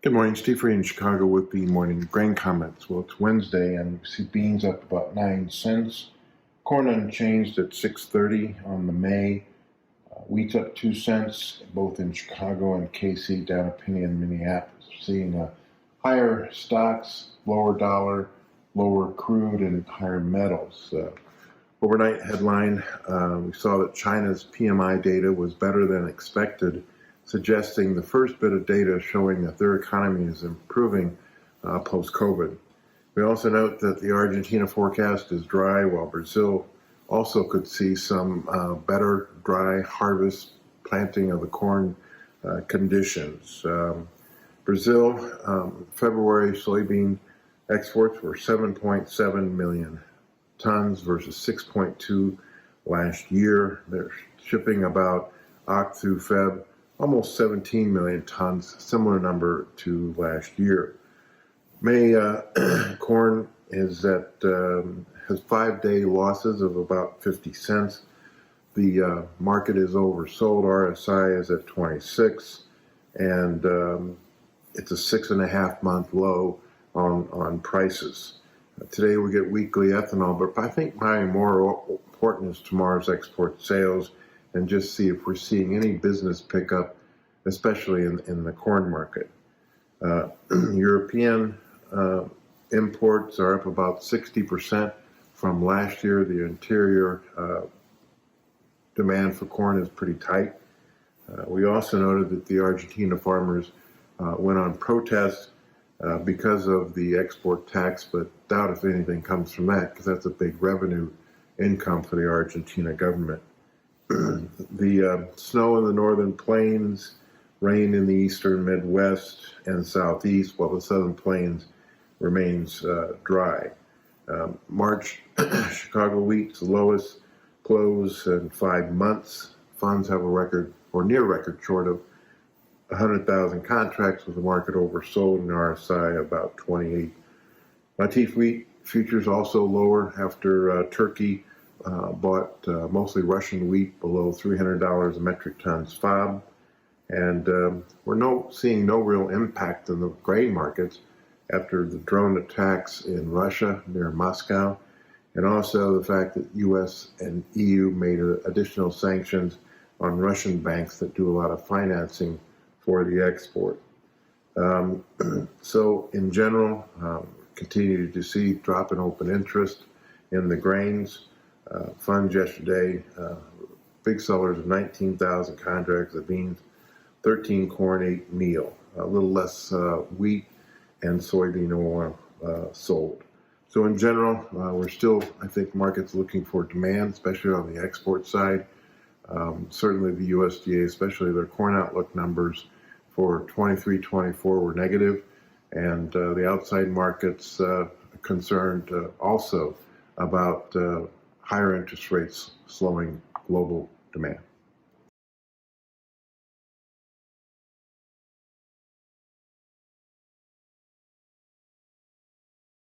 Good morning, Steve Free in Chicago with the morning grain comments. Well, it's Wednesday and we see beans up about 9 cents. Corn unchanged at 6.30 on the May. Wheat's up 2 cents, both in Chicago and KC, down a penny in Minneapolis. Seeing higher stocks, lower dollar, lower crude, and higher metals. Overnight headline, we saw that China's PMI data was better than expected, suggesting the first bit of data showing that their economy is improving post-COVID. We also note that the Argentina forecast is dry, while Brazil also could see some better dry harvest planting of the corn conditions. Brazil, February soybean exports were 7.7 million tons versus 6.2 last year. They're shipping about Oct through Feb almost 17 million tons, similar number to last year. May corn is at has 5-day losses of about 50 cents. The market is oversold. RSI is at 26, and it's a 6.5-month low on prices. Today we get weekly ethanol, but I think probably more important is tomorrow's export sales, and just see if we're seeing any business pickup, especially in the corn market. European imports are up about 60% from last year. The interior demand for corn is pretty tight. We also noted that the Argentina farmers went on protest because of the export tax, but doubt if anything comes from that, because that's a big revenue income for the Argentina government. The snow in the northern plains, rain in the eastern Midwest and southeast, while the southern plains remains dry. March Chicago wheat's lowest close in 5 months. Funds have a record or near record short of 100,000 contracts, with the market oversold and RSI about 28. Latif wheat futures also lower after Turkey bought mostly Russian wheat below $300 a metric ton FOB. And we're seeing no real impact in the grain markets after the drone attacks in Russia near Moscow, and also the fact that U.S. and EU made additional sanctions on Russian banks that do a lot of financing for the export. So in general, continue to see drop in open interest in the grains. Funds yesterday, big sellers of 19,000 contracts of beans, 13 corn, 8 meal, a little less wheat and soybean oil sold. So in general, we're still, I think, markets looking for demand, especially on the export side. Certainly the USDA, especially their corn outlook numbers for 23-24 were negative, and the outside markets concerned also about higher interest rates slowing global demand.